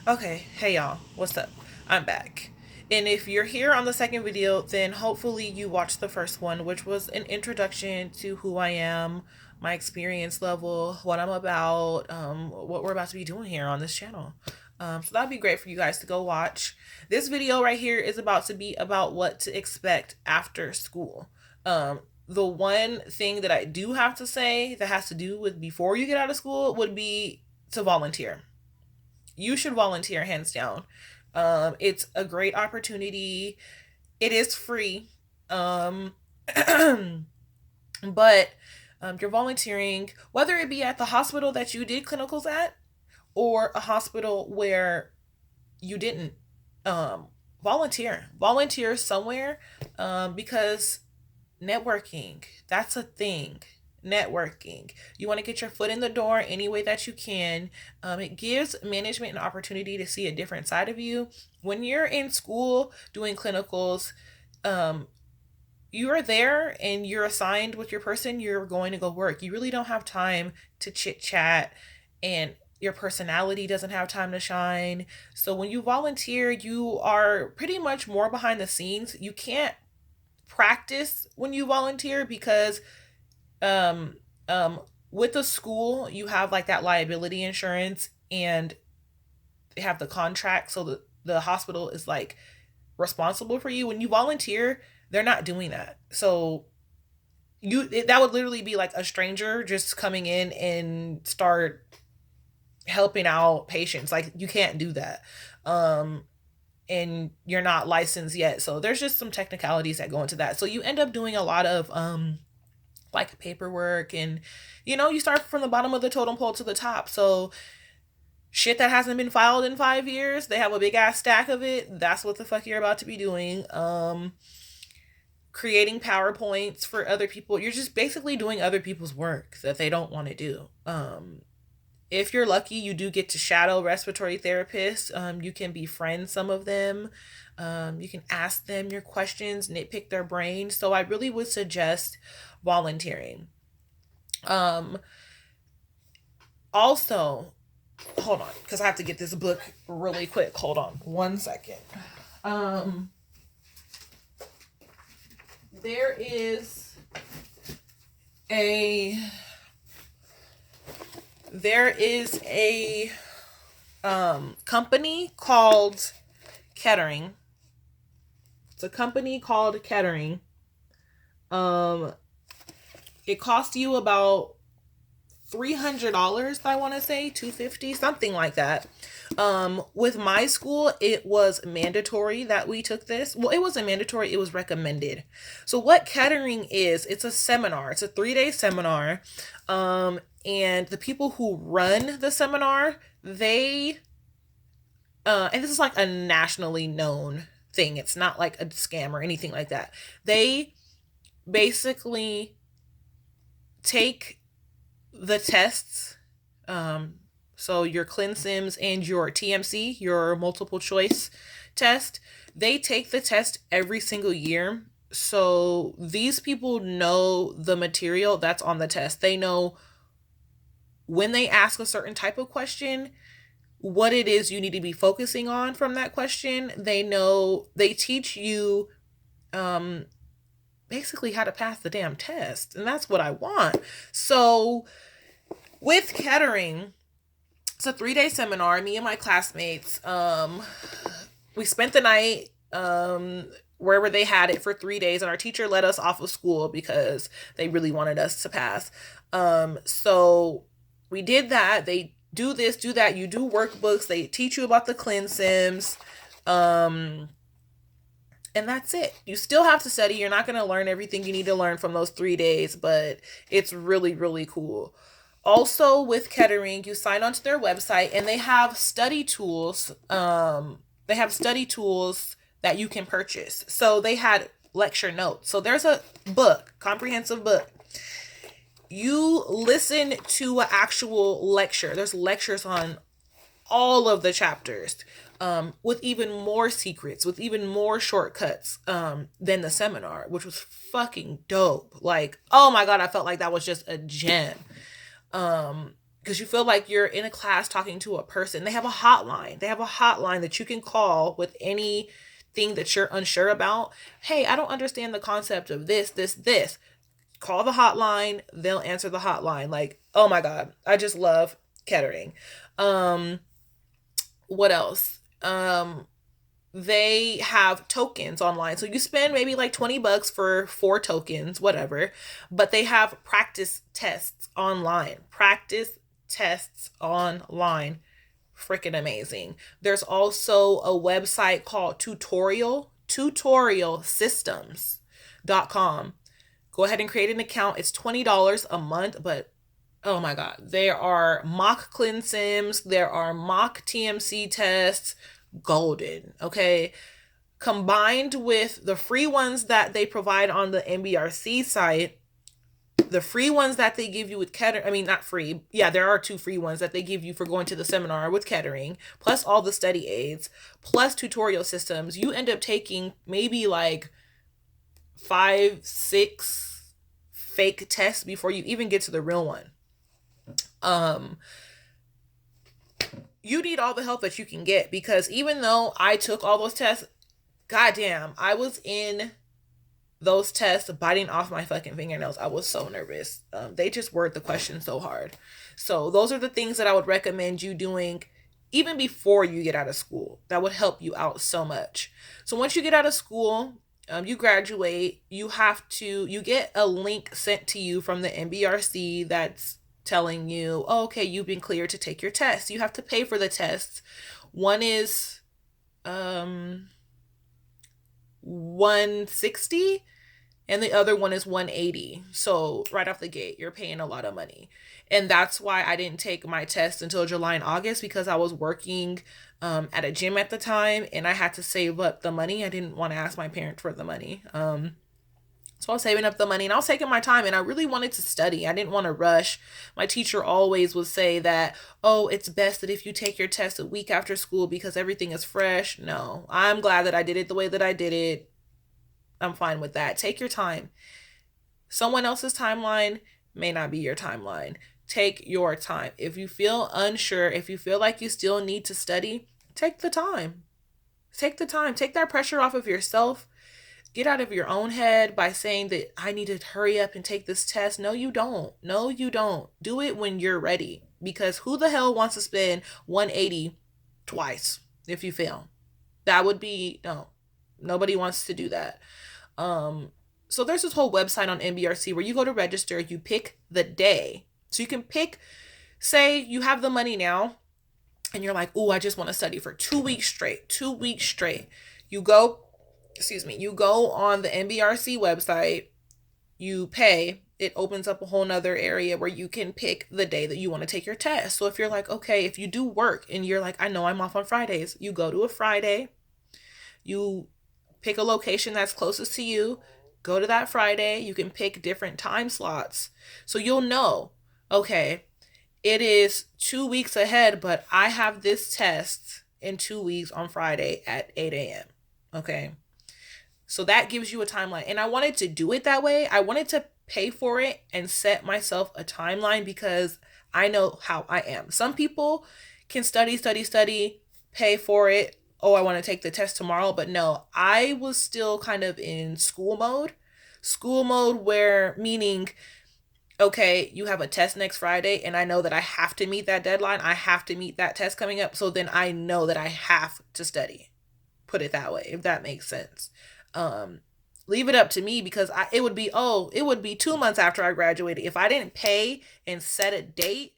Okay, hey y'all, what's up? I'm back. And if you're here on the second video, then hopefully you watched the first one, which was an introduction to who I am, my experience level, what I'm about, what we're about to be doing here on this channel. So that'd be great for you guys to go watch. This video right here is about to be about what to expect after school. The one thing that I do have to say that has to do with before you get out of school would be to volunteer. You should volunteer, hands down. It's a great opportunity. It is free. Um, but you're volunteering, whether it be at the hospital that you did clinicals at or a hospital where you didn't. Volunteer somewhere, because networking, that's a thing. Networking, you want to get your foot in the door any way that you can. It gives management an opportunity to see a different side of you. When you're in school doing clinicals, um, you are there and you're assigned with your person, you're going to go work. You really don't have time to chit chat, and your personality doesn't have time to shine. So when you volunteer, you are pretty much more behind the scenes. You can't practice when you volunteer because um with the school you have like that liability insurance, and they have the contract, so the hospital is like responsible for you. When you volunteer, they're not doing that. So that would literally be like a stranger just coming in and start helping out patients. Like, you can't do that. And you're not licensed yet, so there's just some technicalities that go into that. So you end up doing a lot of like paperwork, and you start from the bottom of the totem pole to the top. So shit that hasn't been filed in 5 years, they have a big ass stack of it. That's what the fuck you're about to be doing. Creating PowerPoints for other people. You're just basically doing other people's work that they don't want to do. If you're lucky, you do get to shadow respiratory therapists. You can befriend some of them. You can ask them your questions, nitpick their brain. So I really would suggest volunteering. Um, Also, hold on, because I have to get this book really quick. Hold on one second. Um, there is a there is a company called Kettering. It's a company called Kettering. Um, it costs you about $300, I want to say, 250, something like that. With my school, it was mandatory that we took this. Well, it wasn't mandatory, it was recommended. So what Kettering is, it's a seminar. It's a 3-day seminar. And the people who run the seminar, they and this is like a nationally known thing. It's not like a scam or anything like that. They basically take the tests, so your ClinSims and your TMC, your multiple choice test, they take the test every single year. So these people know the material that's on the test. They know when they ask a certain type of question, what it is you need to be focusing on from that question. They know, they teach you um basically how to pass the damn test. And that's what I want. So with Kettering, it's a 3-day seminar. Me and my classmates, we spent the night wherever they had it for 3 days, and our teacher let us off of school because they really wanted us to pass. So we did that. They do this, do that. You do workbooks. They teach you about the ClinSims. And that's it. You still have to study. You're not going to learn everything you need to learn from those 3 days, but it's really, really cool. Also, with Kettering, you sign onto their website, and they have study tools. They have study tools that you can purchase. So they had lecture notes. So there's a book, comprehensive book. You listen to an actual lecture. There's lectures on all of the chapters, with even more secrets, with even more shortcuts, than the seminar, which was fucking dope. Like, oh my God, I felt like that was just a gem. Because because you feel like you're in a class talking to a person. They have a hotline. They have a hotline that you can call with anything that you're unsure about. Hey, I don't understand the concept of this. Call the hotline. They'll answer the hotline. Like, oh my God, I just love Kettering. Um, what else? They have tokens online. So you spend maybe like $20 for 4 tokens, whatever. But they have practice tests online. Practice tests online. Freaking amazing. There's also a website called tutorialsystems.com. Go ahead and create an account. It's $20 a month, but oh my God, there are mock ClinSims, there are mock TMC tests, golden, okay? Combined with the free ones that they provide on the MBRC site, the free ones that they give you with Kettering, I mean, not free. Yeah, there are 2 free ones that they give you for going to the seminar with Kettering, plus all the study aids, plus tutorial systems. You end up taking maybe like 5, 6 fake tests before you even get to the real one. Um, you need all the help that you can get, because even though I took all those tests, goddamn, I was in those tests biting off my fucking fingernails. I was so nervous. They just word the question so hard. So those are the things that I would recommend you doing even before you get out of school. That would help you out so much. So once you get out of school, you graduate, you get a link sent to you from the MBRC that's telling you, oh, okay, you've been cleared to take your test. You have to pay for the tests. One is 160 and the other one is 180. So right off the gate, you're paying a lot of money. And that's why I didn't take my test until July and August, because I was working at a gym at the time and I had to save up the money. I didn't want to ask my parents for the money. So I was saving up the money and I was taking my time, and I really wanted to study. I didn't want to rush. My teacher always would say that, oh, it's best that if you take your test a week after school because everything is fresh. No, I'm glad that I did it the way that I did it. I'm fine with that. Take your time. Someone else's timeline may not be your timeline. Take your time. If you feel unsure, if you feel like you still need to study, take the time. Take the time. Take that pressure off of yourself. Get out of your own head by saying that I need to hurry up and take this test. No, you don't. No, you don't. Do it when you're ready. Because who the hell wants to spend 180 twice if you fail? That would be, no. Nobody wants to do that. So there's this whole website on MBRC where you go to register, you pick the day. So you can pick, say you have the money now and you're like, oh, I just want to study for 2 weeks straight. 2 weeks straight. You go on the MBRC website, you pay, it opens up a whole nother area where you can pick the day that you want to take your test. So if you're like, okay, if you do work and you're like, I know I'm off on Fridays, you go to a Friday, you pick a location that's closest to you, go to that Friday, you can pick different time slots. So you'll know, okay, it is 2 weeks ahead, but I have this test in 2 weeks on Friday at 8 a.m. Okay. So that gives you a timeline. And I wanted to do it that way. I wanted to pay for it and set myself a timeline because I know how I am. Some people can study, pay for it. Oh, I want to take the test tomorrow. But no, I was still kind of in school mode. School mode where, meaning, okay, you have a test next Friday and I know that I have to meet that deadline. I have to meet that test coming up. So then I know that I have to study. Put it that way, if that makes sense. Leave it up to me because it would be 2 months after I graduated. If I didn't pay and set a date,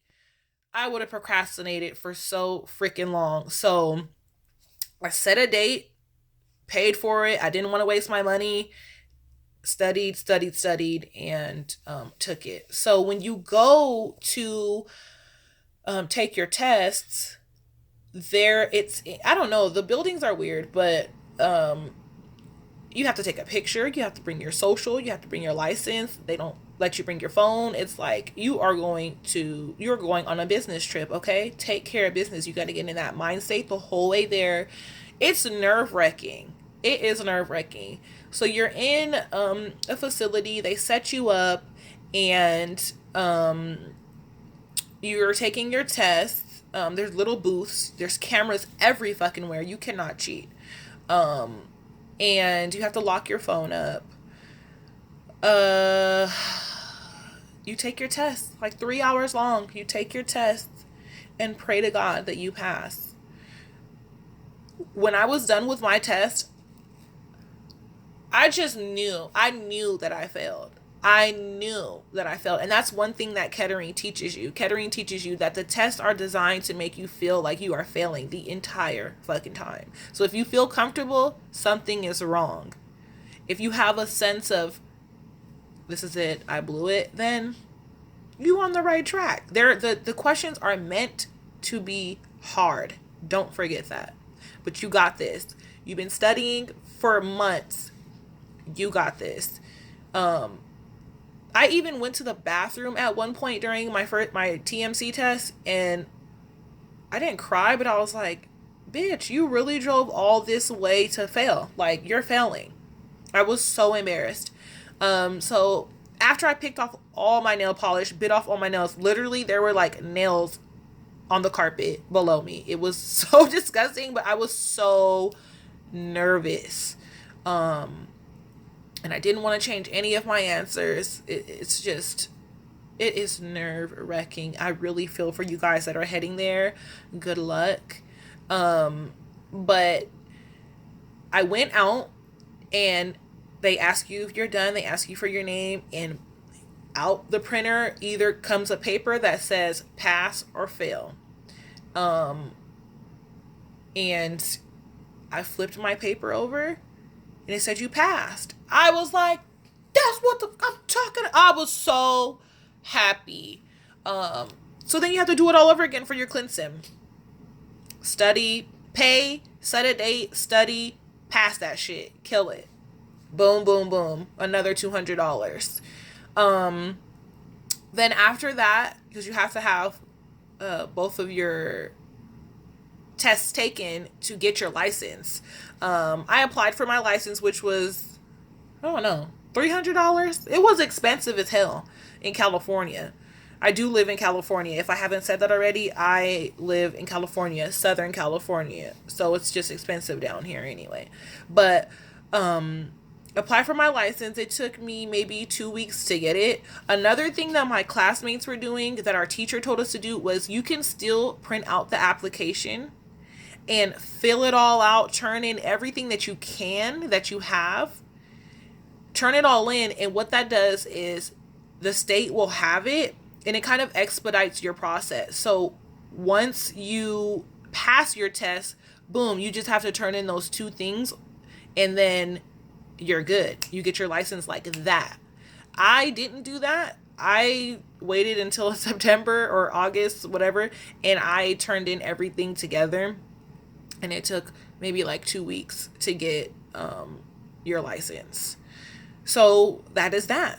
I would have procrastinated for so freaking long. So I set a date, paid for it. I didn't want to waste my money. Studied, and took it. So when you go to take your tests, I don't know, the buildings are weird, but you have to take a picture, you have to bring your social, you have to bring your license. They don't let you bring your phone. It's like you're going on a business trip, okay? Take care of business. You got to get in that mind state the whole way there. It's nerve-wracking. It is nerve-wracking. So you're in a facility, they set you up, and You're taking your test. There's little booths. There's cameras every fucking where. You cannot cheat. Um, and you have to lock your phone up. Uh, you take your test, like 3 hours long. You take your test and pray to God that you pass. When I was done with my test, I knew that I failed. I knew that I failed. And that's one thing that Kettering teaches you. Kettering teaches you that the tests are designed to make you feel like you are failing the entire fucking time. So if you feel comfortable, something is wrong. If you have a sense of, this is it, I blew it, then you on the right track. The questions are meant to be hard. Don't forget that. But you got this. You've been studying for months. You got this. I even went to the bathroom at one point during my TMC test, and I didn't cry, but I was like, "Bitch, you really drove all this way to fail. Like, you're failing." I was so embarrassed. So after I picked off all my nail polish, bit off all my nails, literally there were like nails on the carpet below me. It was so disgusting, but I was so nervous. And I didn't want to change any of my answers. It is nerve wracking. I really feel for you guys that are heading there. Good luck. But I went out, and they ask you if you're done. They ask you for your name, and out the printer either comes a paper that says pass or fail. And I flipped my paper over, and it said you passed. I was like, that's what I'm talking about. I was so happy. So then you have to do it all over again for your ClinSim. Study, pay, set a date, study, pass that shit, kill it. Boom, boom, boom. Another $200. Then after that, because you have to have both of your tests taken to get your license. I applied for my license, which was, I don't know, $300. It was expensive as hell in California. I do live in California. If I haven't said that already, I live in California, Southern California. So it's just expensive down here anyway. But apply for my license. It took me maybe 2 weeks to get it. Another thing that my classmates were doing that our teacher told us to do was you can still print out the application and fill it all out, turn in everything that you can, that you have, turn it all in. And what that does is the state will have it, and it kind of expedites your process. So once you pass your test, boom, you just have to turn in those two things, and then you're good. You get your license like that. I didn't do that. I waited until September or August, whatever, and I turned in everything together. And it took maybe like 2 weeks to get your license. So that is that.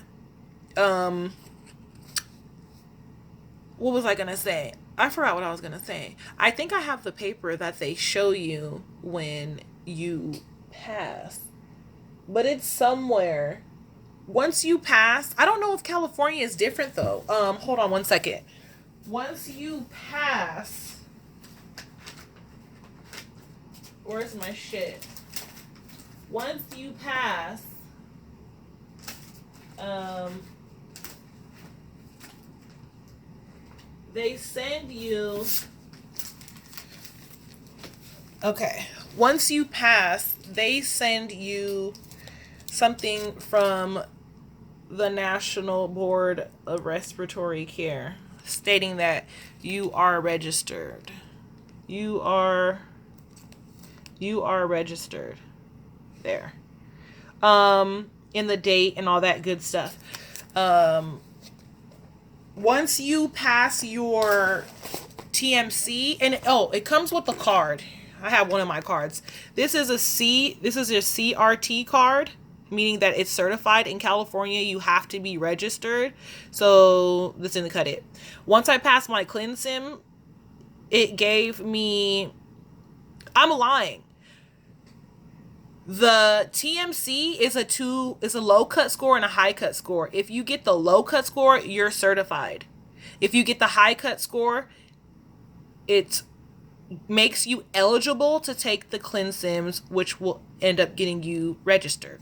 What was I going to say? I forgot what I was going to say. I think I have the paper that they show you when you pass. But it's somewhere. Once you pass, I don't know if California is different though. Hold on one second. Once you pass, where's my shit? Once you pass, they send you. Okay. Once you pass, they send you something from the National Board of Respiratory Care stating that you are registered. You are registered. There. In the date and all that good stuff. Once you pass your TMC, and it comes with a card. I have one of my cards. This is your CRT card, meaning that it's certified in California. You have to be registered. So this didn't cut it. Once I passed my ClinSim, it gave me, I'm lying. The TMC is a low cut score and a high cut score. If you get the low cut score, you're certified. If you get the high cut score, it makes you eligible to take the ClinSims, which will end up getting you registered.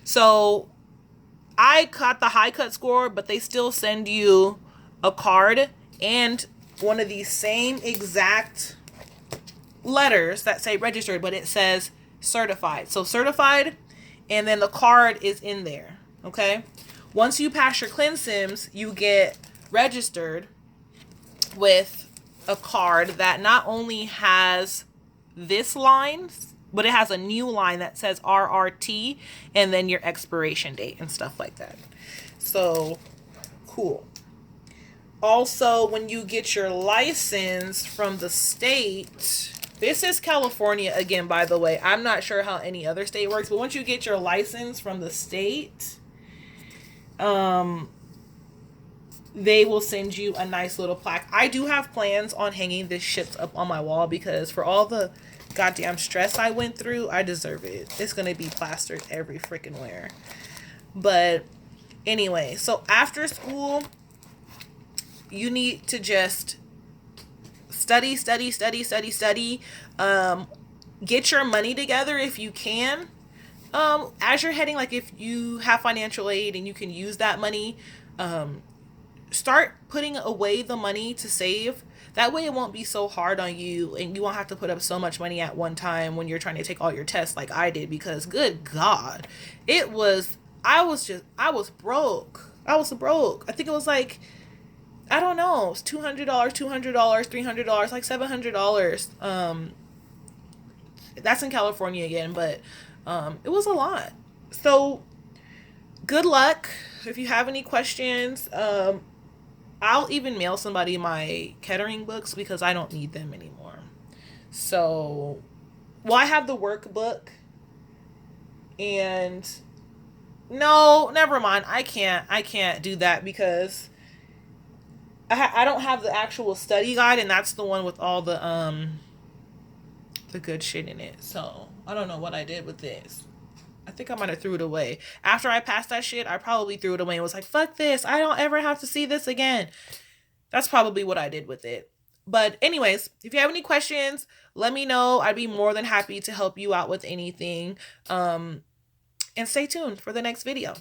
So I got the high cut score, but they still send you a card and one of these same exact letters that say registered, but it says certified. So certified, and then the card is in there. Okay. Once you pass your ClinSims, you get registered with a card that not only has this line, but it has a new line that says RRT and then your expiration date and stuff like that. So cool. Also, when you get your license from the state, this is California again, by the way. I'm not sure how any other state works, but once you get your license from the state, they will send you a nice little plaque. I do have plans on hanging this shit up on my wall because for all the goddamn stress I went through, I deserve it. It's going to be plastered every freaking where. But anyway, so after school, you need to just study. Get your money together if you can. As you're heading, like if you have financial aid and you can use that money, start putting away the money to save. That way it won't be so hard on you and you won't have to put up so much money at one time when you're trying to take all your tests like I did, because good God, I was broke. I think it was like, I don't know, it's $200, $300, like $700. That's in California again, but it was a lot. So good luck. If you have any questions, I'll even mail somebody my Kettering books because I don't need them anymore. So, well, I have the workbook, and no, never mind. I can't do that because I don't have the actual study guide, and that's the one with all the good shit in it. So I don't know what I did with this. I think I might have threw it away. After I passed that shit, I probably threw it away and was like, fuck this. I don't ever have to see this again. That's probably what I did with it. But anyways, if you have any questions, let me know. I'd be more than happy to help you out with anything. And stay tuned for the next video.